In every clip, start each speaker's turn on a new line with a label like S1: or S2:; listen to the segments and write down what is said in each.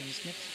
S1: Обществени сметки.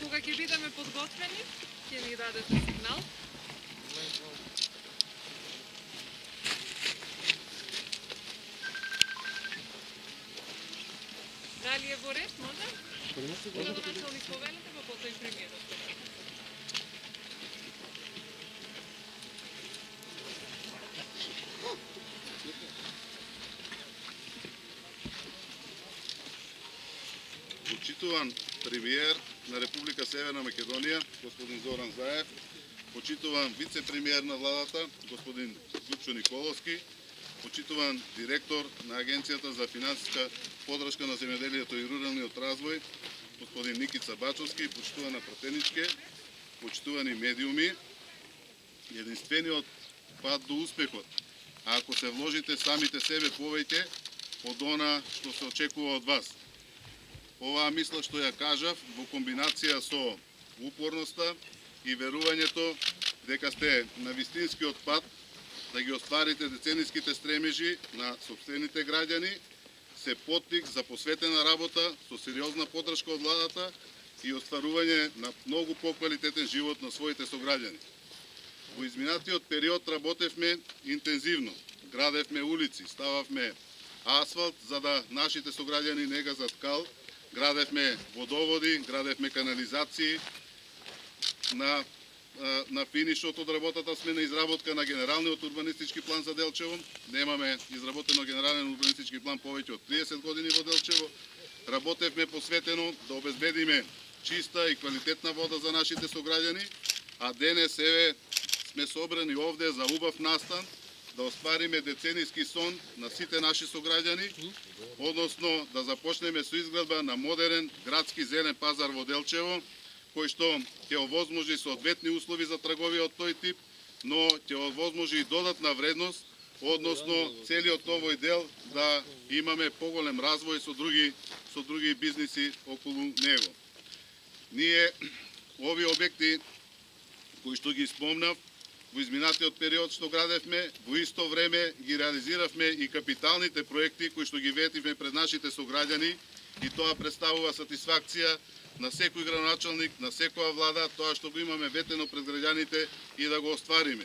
S2: Кога ќе бидеме подготвени, ќе ни дадете сигнал. Дали е во ред, може? Градоначалник повелите, па потоа и премиерот.
S3: Почитуван премиер на Република Северна Македонија, господин Зоран Заев, почитуван вице-премиер на владата, господин Дучо Николовски, почитуван директор на Агенцијата за финансиска подршка на земјоделието и руралниот развој, господин Никица Бачовски, почитувана пратеничке, почитувани медиуми, единствениот пат до успехот, а ако се вложите самите себе повеќе од она што се очекува од вас. Оваа мисла што ја кажав во комбинација со упорноста и верувањето дека сте на вистинскиот пат да ги остварите децениските стремежи на сопствените граѓани, се поттик за посветена работа со сериозна поддршка од владата и остварување на многу поквалитетен живот на своите сограѓани. Во изминатиот период работевме интензивно, градевме улици, стававме асфалт за да нашите сограѓани не газат кал, градевме водоводи, градевме канализации. На финишот од работата сме на изработка на генералниот урбанистички план за Делчево. Немаме изработено генерален урбанистички план повеќе од 30 години во Делчево. Работевме посветено да обезбедиме чиста и квалитетна вода за нашите сограѓани, а денес еве сме собрани овде за убав настан да оствариме децениски сон на сите наши сограѓани, односно да започнеме со изградба на модерен градски зелен пазар во Делчево, кој што ќе овозможи соодветни услови за трговија од тој тип, но ќе овозможи и додатна вредност, односно целиот овој дел да имаме поголем развој со други бизниси околу него. Ние овие објекти кои што ги спомнав во изминатиот период што градевме, во исто време ги реализиравме и капиталните проекти кои што ги ветивме пред нашите сограѓани, и тоа представува сатисфакција на секој градоначалник, на секоја влада, тоа што го имаме ветено пред граѓаните и да го оствариме.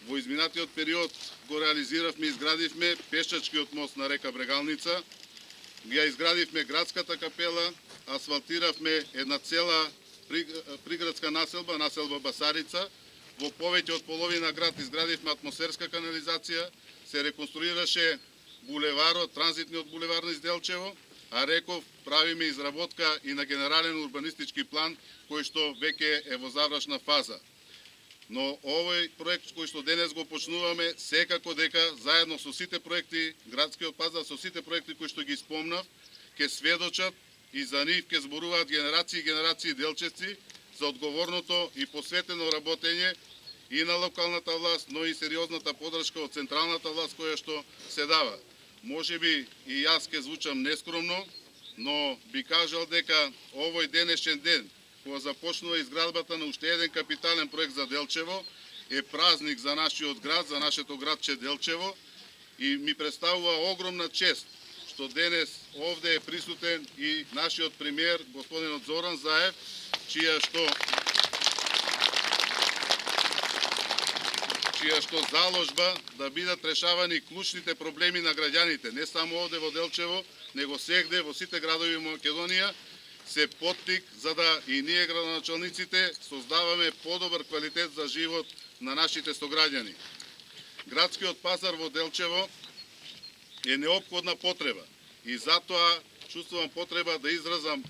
S3: Во изминатиот период го реализиравме и изградивме пешачкиот мост на река Брегалница, ја изградивме градската капела, асфалтиравме една цела приградска населба Басарица, во повеќе од половина град изградивме атмосферска канализација, се реконструираше булеварот, транзитниот булевар низ Делчево, а реков правиме изработка и на генерален урбанистички план кој што веќе е во завршна фаза. Но овој проект кој што денес го почнуваме, секако дека заедно со сите проекти, градскиот пазар, со сите проекти кои што ги спомнав, ќе сведочат и за нив ќе зборуваат генерации и генерации делчевци за одговорното и посветено работење и на локалната власт, но и сериозната поддршка од централната власт која што се дава. Можеби и јас ќе звучам нескромно, но би кажал дека овој денешен ден, кога започнува изградбата на уште еден капитален проект за Делчево, е празник за нашиот град, за нашето градче Делчево, и ми представува огромна чест што денес овде е присутен и нашиот премиер, господинот Зоран Заев, чија што заложба да бидат решавани клучните проблеми на граѓаните, не само овде во Делчево, него сегде во сите градови во Македонија, се поттик за да и ние градоначалниците создаваме подобар квалитет за живот на нашите сограѓани. Градскиот пазар во Делчево е неопходна потреба и затоа чувствувам потреба да изразам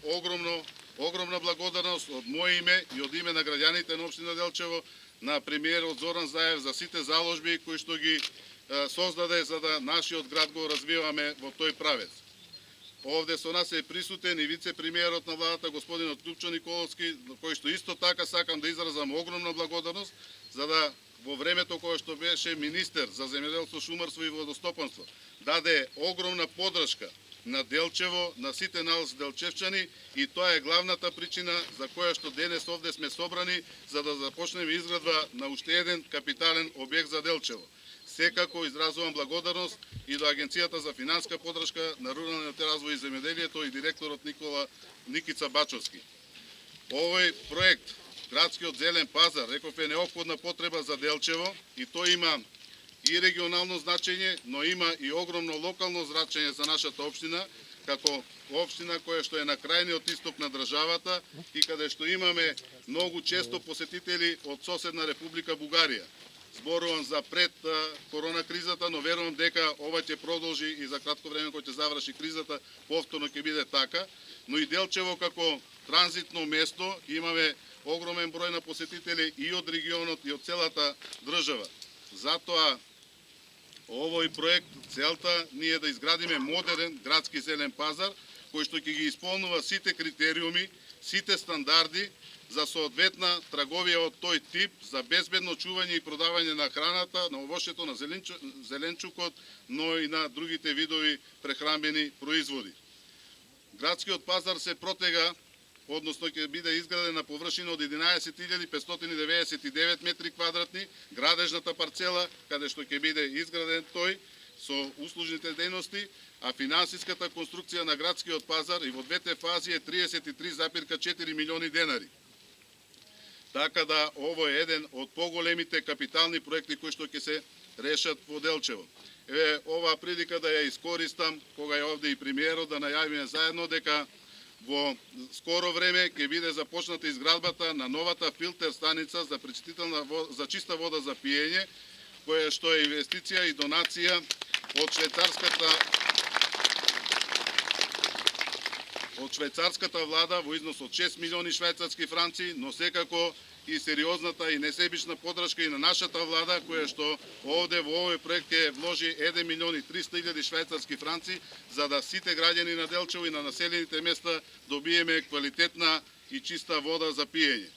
S3: огромна благодарност од моје име и од име на граѓаните на општина Делчево на премиерот Зоран Заев за сите заложби кои што ги создаде за да нашиот град го развиваме во тој правец. Овде со нас е присутен и вице-премиерот на владата господинот Љупчо Николовски, кој што исто така сакам да изразам огромна благодарност за да во времето кое што беше министер за земјоделство, шумарство и водостопанство даде огромна поддршка на Делчево, на сите нас делчевчани и тоа е главната причина за која што денес овде сме собрани за да започнеме изградба на уште еден капитален објект за Делчево. Секако изразувам благодарност и до Агенцијата за финанска поддршка на руралниот развој и земјоделието и директорот Никица Бачовски. Овој проект, градскиот зелен пазар, реков е неопходна потреба за Делчево и тој има и регионално значење, но има и огромно локално значење за нашата општина, како општина која што е на крајниот исток на државата и каде што имаме многу често посетители од соседна Република Бугарија. Зборувам за пред корона кризата, но верувам дека ова ќе продолжи и за кратко време кога ќе заврши кризата, повторно ќе биде така, но и Делчево како транзитно место имаме огромен број на посетители и од регионот и од целата држава. Затоа овој проект, целта ни е да изградиме модерен градски зелен пазар, кој што ќе ги исполнува сите критериуми, сите стандарди за соодветна трговија од тој тип, за безбедно чување и продавање на храната, на овошјето, на зеленчукот, но и на другите видови прехранбени производи. Градскиот пазар се протега, односно ќе биде изграден на површина од 11.599 метри квадратни, градежната парцела, каде што ќе биде изграден тој со услужните дејности, а финансиската конструкција на градскиот пазар и во двете фази е 33,4 милиони денари. Така да ово е еден од поголемите капитални проекти кои што ќе се решат во Делчево. Еве оваа прилика да ја искористам кога е овде и премиерот да најавиме заедно дека во скоро време ќе биде започната изградбата на новата филтер станица за за чиста вода за пиење, која што е инвестиција и донација од швајцарската влада во износ од 6 милиони швајцарски франци, но секако и сериозната и несебична поддршка и на нашата влада, која што овде во овој проект ќе вложи 1 милион и 300 илјади швајцарски франци, за да сите граѓани на Делчево и на населените места добиеме квалитетна и чиста вода за пиење.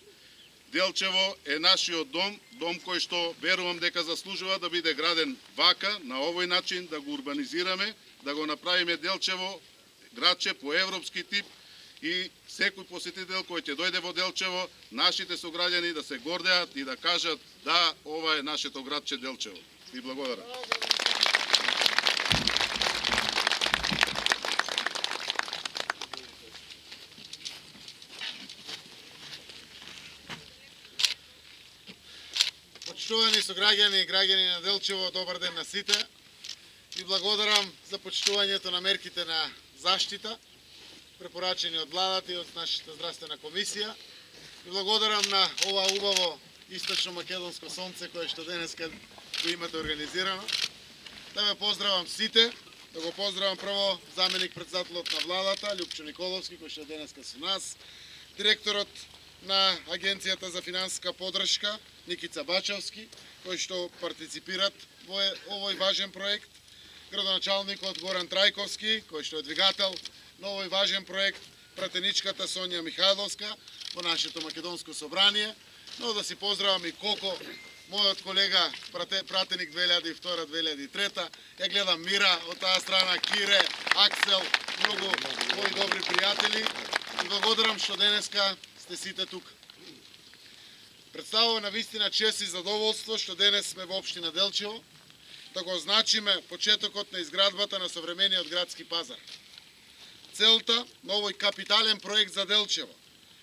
S3: Делчево е нашиот дом кој што верувам дека заслужува да биде граден вака, на овој начин, да го урбанизираме, да го направиме Делчево градче по европски тип и секој посетител кој ќе дојде во Делчево, нашите сограѓани да се гордеат и да кажат да, ова е нашето градче Делчево. И благодарам.
S1: Почитувани сограѓани и граѓани на Делчево, добар ден на сите. Ви благодарам за почитувањето на мерките на заштита, препорачени од владата и од нашата здравствена комисија. Ви благодарам на ова убаво источно-македонско сонце кое што денеска го имате организирано. Да ве поздравам сите, да го поздравам прво заменик претседателот на владата Љупчо Николовски кој што денеска со нас, директорот на Агенцијата за финансиска поддршка Никица Бачовски, кој што партиципират во овој важен проект, градоначалникот Горан Трајковски, кој што е двигател на овој важен проект, пратеничката Сонја Михајловска во нашето македонско собрание, но да си поздравам и Коко, мојот колега пратеник 2002-2003, ја гледам Мира од таа страна, Кире, Аксел, многу мои добри пријатели и благодарам што денеска сте сите тука. Представува на вистина чест и задоволство што денес сме во општина Делчево да го означиме почетокот на изградбата на современиот градски пазар. Целта на овој капитален проект за Делчево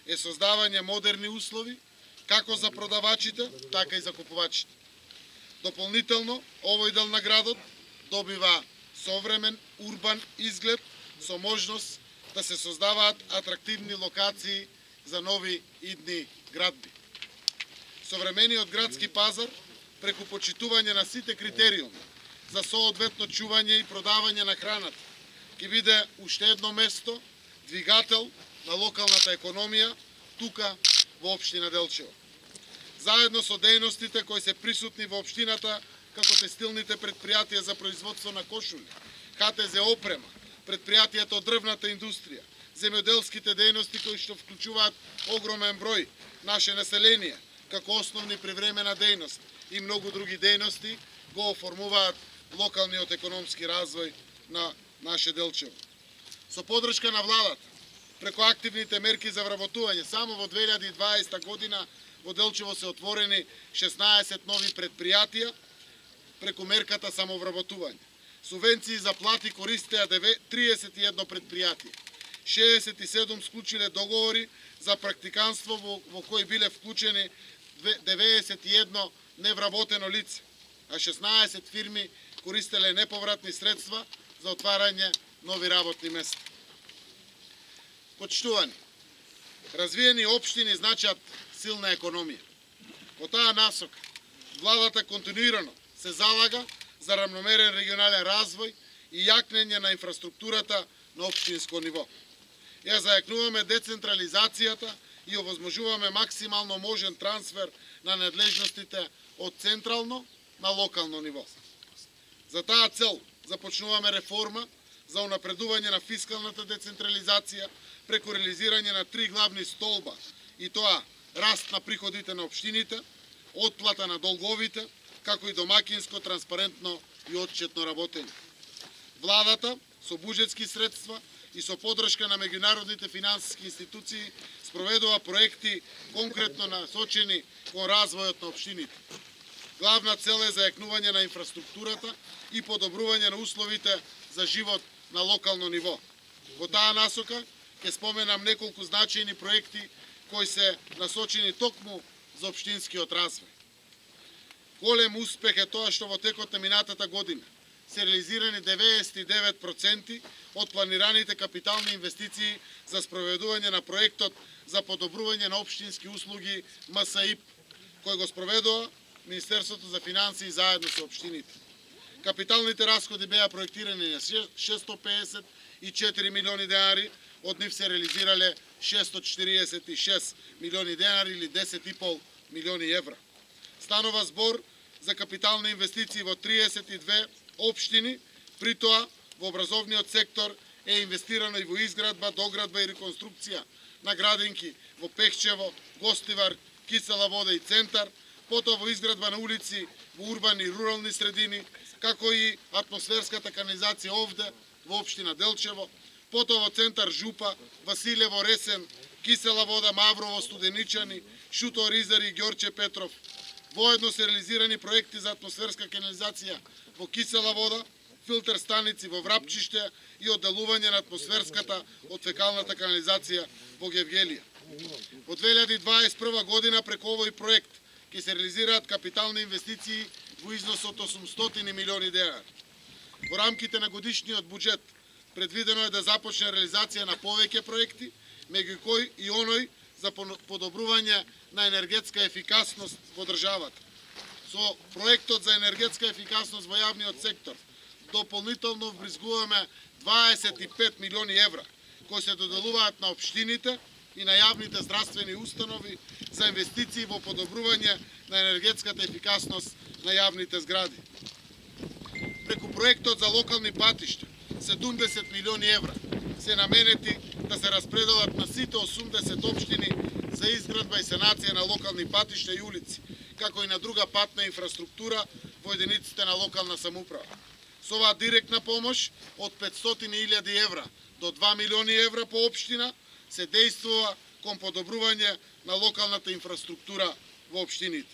S1: е создавање модерни услови како за продавачите, така и за купувачите. Дополнително, овој дел на градот добива современ урбан изглед со можност да се создаваат атрактивни локации за нови идни градби. Современиот градски пазар, преку почитување на сите критериуми за соодветно чување и продавање на храната, ќе биде уште едно место, двигател на локалната економија тука во општина Делчево. Заедно со дејностите кои се присутни во општината, како текстилните предпријатија за производство на кошули, ХТЗ опрема, предпријатијата од дрвната индустрија, земјоделските дејности кои што вклучуваат огромен број наше население, како основни привремена дејност и многу други дејности, го оформуваат локалниот економски развој на наше Делчево. Со подршка на владата, преку активните мерки за вработување, само во 2020 година во Делчево се отворени 16 нови предпријатија преку мерката самовработување. Субвенции за плати користеа 31 предпријатија. 67 склучиле договори за практиканство во кои биле вклучени 91 невработено лице, а 16 фирми користеле неповратни средства за отварање нови работни места. Почитувани, развиени општини значат силна економија. Во таа насока, владата континуирано се залага за рамномерен регионален развој и јакнење на инфраструктурата на општинско ниво. Ја зајакнуваме децентрализацијата и овозможуваме максимално можен трансфер на надлежностите од централно на локално ниво. За таа цел започнуваме реформа за унапредување на фискалната децентрализација преку реализирање на 3 главни столба, и тоа раст на приходите на општините, отплата на долговите, како и домакинско, транспарентно и отчетно работење. Владата со буџетски средства и со подршка на меѓународните финансиски институции спроведува проекти конкретно насочени кон развојот на општините. Главна цел е зајакнување на инфраструктурата и подобрување на условите за живот на локално ниво. Во таа насока ќе споменам неколку значајни проекти кои се насочени токму за општинскиот развој. Голем успех е тоа што во текот на минатата година се реализирани 99% од планираните капитални инвестиции за спроведување на проектот за подобрување на општински услуги МСИП, кој го спроведува Министерството за финансии заедно со општините. Капиталните расходи беа проектирани на 654 милиони денари, од нив се реализирале 646 милиони денари или 10,5 милиони евра. Станува збор за капитални инвестиции во 32 општини, при тоа во образовниот сектор е инвестирано и во изградба, доградба и реконструкција на градинки во Пехчево, Гостивар, Кисела вода и Центар, потоа во изградба на улици во урбани и рурални средини, како и атмосферската канализација овде во општина Делчево, потоа во Центар Жупа, Василево, Ресен, Кисела вода, Маврово, Студеничани, Шуто, Ризари и Ѓорче Петров. Воедно се реализирани проекти за атмосферска канализација во Кисела вода, филтер станици во Врапчиште и одделување на атмосферската од фекалната канализација во Гевгелија. Во 2021 година преку овој проект ќе се реализираат капитални инвестиции во износ од 800 милиони денари. Во рамките на годишниот буџет предвидено е да започне реализација на повеќе проекти, меѓу кои и оној за подобрување на енергетска ефикасност во државата. Со проектот за енергетска ефикасност во јавниот сектор дополнително вбризгуваме 25 милиони евра, кои се доделуваат на општините и на јавните здравствени установи за инвестиции во подобрување на енергетската ефикасност на јавните згради. Преку проектот за локални патишта 70 милиони евра се наменети да се распределат на сите 80 општини за изградба и санација на локални патишта и улици, како и на друга патна инфраструктура во единиците на локална самоуправа. Со оваа директна помош од 500.000 евра до 2 милиони евра по општина се дејствува кон подобрување на локалната инфраструктура во општините.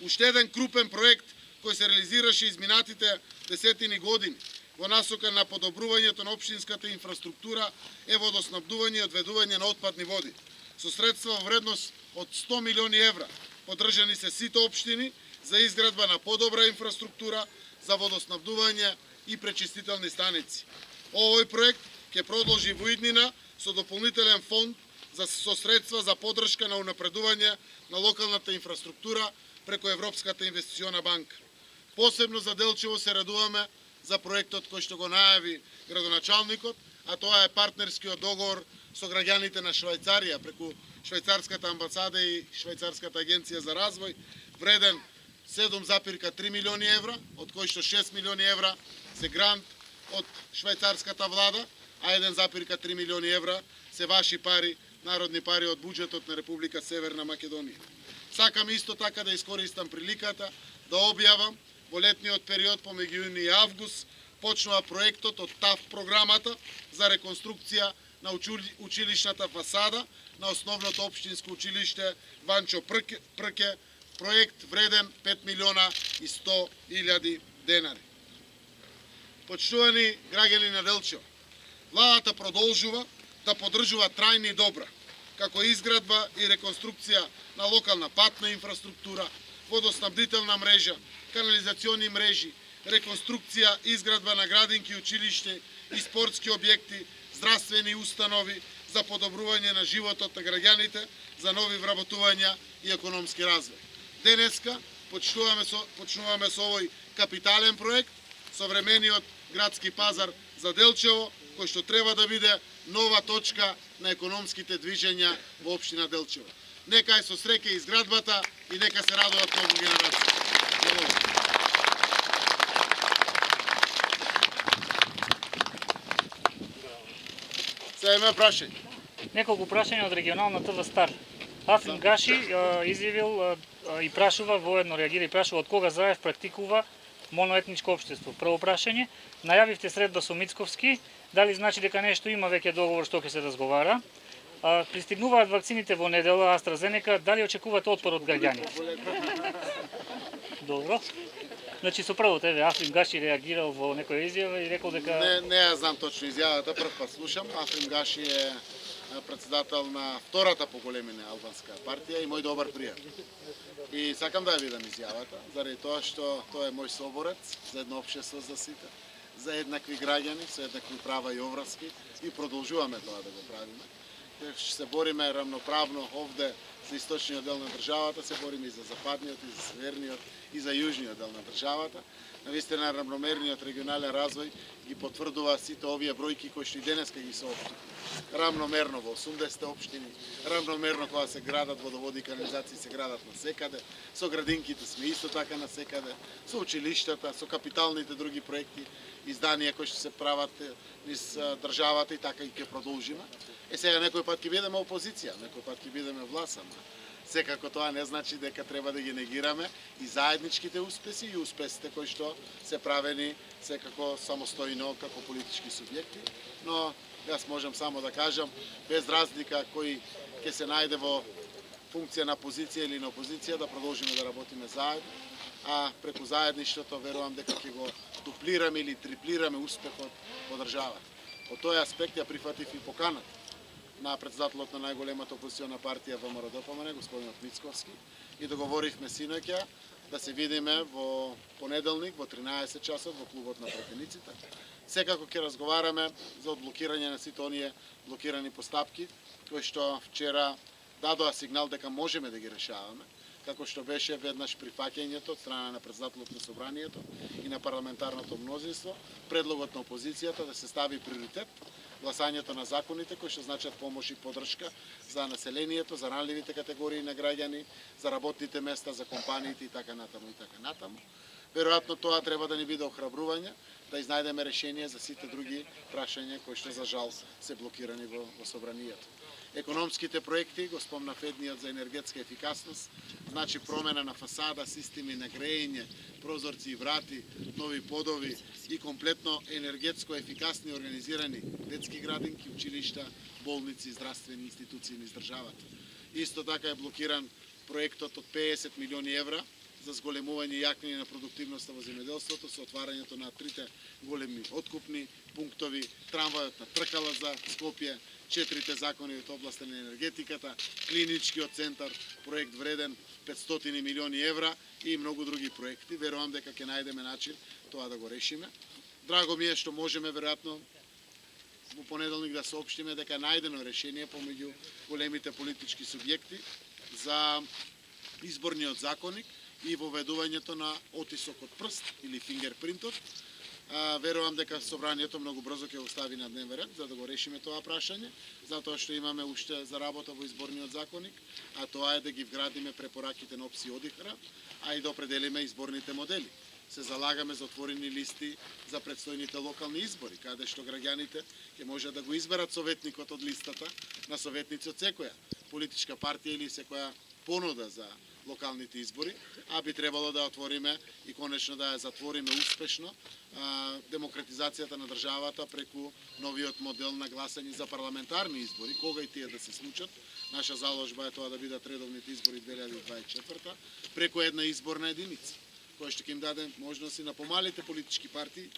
S1: Уште еден крупен проект кој се реализираше изминатите десетини години во насока на подобрувањето на општинската инфраструктура е водоснабдување и одведување на отпадни води. Со средства во вредност од 100 милиони евра поддржани се сите општини за изградба на подобра инфраструктура за водоснабдување и пречистителни станици. Овој проект ќе продолжи во иднина со дополнителен фонд со средства за поддршка на унапредување на локалната инфраструктура преку Европската инвестициона банка. Посебно за Делчево се радуваме за проектот кој што го најави градоначалникот, а тоа е партнерскиот договор со граѓаните на Швајцарија преку Швајцарската амбасада и Швајцарската агенција за развој, вреден 7,3 милиони евра, од кои што 6 милиони евра се грант од швајцарската влада, а 1,3 милиони евра се ваши пари, народни пари од буџетот на Република Северна Македонија. Сакам исто така да искористам приликата да објавам во летниот период помеѓу јуни и август почнува проектот од ТАФ програмата за реконструкција на училишната фасада на основното општинско училиште Ванчо Прке, проект вреден 5 милиона и 100 илјади денари. Почитувани граѓани на Делчево, владата продолжува да поддржува трајни добра, како изградба и реконструкција на локална патна инфраструктура, водоснабдителна мрежа, канализациони мрежи, реконструкција и изградба на градинки, училиште и спортски објекти, здравствени установи за подобрување на животот на граѓаните, за нови вработувања и економски развој. Денеска почнуваме со овој капитален проект, современиот градски пазар за Делчево, кој што треба да биде нова точка на економските движења во општина Делчево. Нека е со среќа изградбата и нека се радуваат многу генерации. Сега има прашање.
S4: Неколку прашања од регионална ТВ Стар. Афим Гаши изјавил и прашува, воедно реагира и прашува од кога Заев практикува моноетничко општество. Прво прашање, најавивте средба со Мицковски, дали значи дека нешто има веќе договор што ќе се разговара? Пристигнуваат вакцините во недела AstraZeneca, дали очекувате отпор од граѓани? Добро. Значи со првото еве Афим Гаши реагирал во некоја изјава и рекол дека
S1: Не ја знам точно изјавата, прв пат слушам. Афим Гаши е председател на втората по големина албанска партија и мој добар пријател. И сакам да ја видам изјавата, заради тоа што тој е мој соборец за едно општество за сите, за еднакви граѓани, со еднакви права и овраски и продолжуваме тоа да го правиме. Ќе се бориме рамноправно овде за источниот дел на државата, се бориме и за западниот, и за северниот, и за јужниот дел на државата. Навистина рамномерниот регионален развој ги потврдува сите овие бројки кои што и денеска ги соопштив. Рамномерно во 80 општини, рамномерно кога се градат водоводи и канализации се градат на секаде, со градинките сме исто така на секаде, со училиштата, со капиталните други проекти, изданија кои што се прават низ државата и така и ќе продолжиме. Сега некој пат ќе бидеме опозиција, некој пат ќе бидеме власт, секако тоа не значи дека треба да ги негираме и заедничките успеси и успесите кои што се правени секако самостојно како политички субјекти, но јас можам само да кажам без разлика кој ќе се најде во функција на позиција или на опозиција да продолжиме да работиме заедно, а преку заедништвото верувам дека ќе го дуплираме или триплираме успехот во државата. Од тој аспект ја прифатив и поканата на председателот на најголемата опозициона партија ВМРО-ДПМН, господинот Мицковски, и договоривме синоќа да се видиме во понеделник во 13 часот во клубот на пратениците. Секако ќе разговараме за одблокирање на сите оние блокирани постапки кои што вчера дадоа сигнал дека можеме да ги решаваме, како што беше веднаш прифаќањето од страна на председателот на собранието и на парламентарното мнозинство, предлогот на опозицијата да се стави приоритет гласањето на законите кои што значат помош и поддршка за населението, за ранливите категории на граѓани, за работните места, за компаниите и така натаму и така натаму. Веројатно тоа треба да ни биде охрабрување да изнајдеме решение за сите други прашања кои што за жал се блокирани во собранието. Економските проекти, го спомнав едниот за енергетска ефикасност, значи промена на фасада, системи на грејење, прозорци и врати, нови подови и комплетно енергетско ефикасни организирани детски градинки, училишта, болници, здравствени институции низ државата. Исто така е блокиран проектот од 50 милиони евра за зголемување и јакнење на продуктивноста во земјоделството со отварањето на 3 големи откупни пунктови, трамвајот на Тркала за Скопје, 4 закони од областа на енергетиката, клиничкиот центар, проект вреден 500 милиони евра и многу други проекти. Верувам дека ќе најдеме начин тоа да го решиме. Драго ми е што можеме веројатно во понеделник да соопштиме дека е најдено решение помеѓу големите политички субјекти за изборниот законник и воведувањето на отисок од прст или фингерпринтот. Верувам дека собранието многу брзо ќе го стави на дневен ред за да го решиме тоа прашање, затоа што имаме уште за работа во изборниот законник, а тоа е да ги вградиме препораките на ОПСИ ОДИХР, а и да определиме изборните модели. Се залагаме за отворени листи за предстојните локални избори, каде што граѓаните ќе можат да го изберат советникот од листата на советници од секоја политичка партија или секоја понуда за локалните избори, а би требало да отвориме и конечно да ја затвориме успешно демократизацијата на државата преку новиот модел на гласање за парламентарни избори, кога и тие да се случат. Наша заложба е тоа да бидат редовните избори 2024 преку една изборна единица, која што ќе им даде можности на помалите политички партии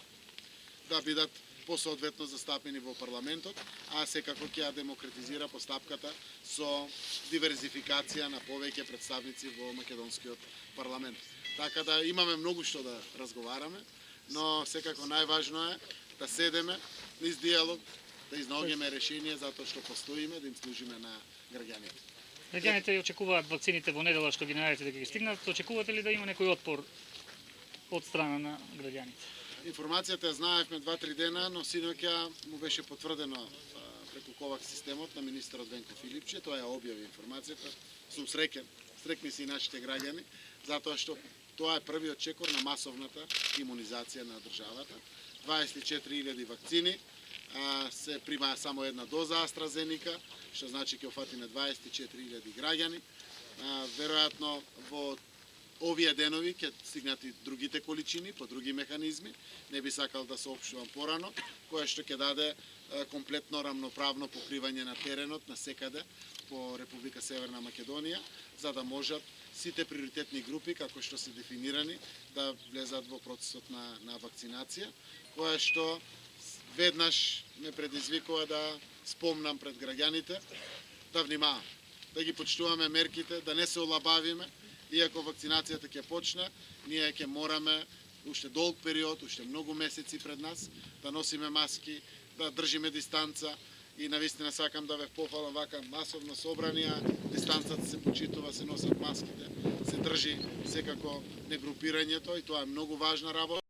S1: да бидат посоодветно застапени во парламентот, а секако ќе ја демократизира постапката со диверзификација на повеќе представници во македонскиот парламент. Така да имаме многу што да разговараме, но секако најважно е да седеме низ диалог, да изнаоѓеме решение затоа што постоиме, да им служиме на граѓаните.
S4: Граѓаните очекуваат вакцините во недела што ги најдете дека ги стигнат. Очекувате ли да има некој отпор од страна на граѓаните?
S1: Информацијата ја знаевме 2-3 дена, но синоќа му беше потврдено преку ковакс системот на министерот Венко Филипче, тоа ја објави информацијата. Сум среќни се и нашите граѓани, затоа што тоа е првиот чекор на масовната имунизација на државата. 24.000 вакцини, се прима само една доза AstraZeneca, што значи ќе офатиме 24.000 граѓани. Веројатно во овие денови ќе стигнат и другите количини по други механизми. Не би сакал да соопштувам порано, кое што ќе даде комплетно рамноправно покривање на теренот на секаде по Република Северна Македонија, за да можат сите приоритетни групи, како што се дефинирани, да влезат во процесот на вакцинација, кое што веднаш ме предизвикува да спомнам пред граѓаните да внимаваме, да ги почитуваме мерките, да не се олабавиме. Иако вакцинацијата ќе почне, ние ќе мораме уште долг период, уште многу месеци пред нас, да носиме маски, да држиме дистанца и навистина сакам да ве пофалам вака масовно собранија, дистанцата се почитува, се носат маските, се држи секако негрупирањето и тоа е многу важна работа.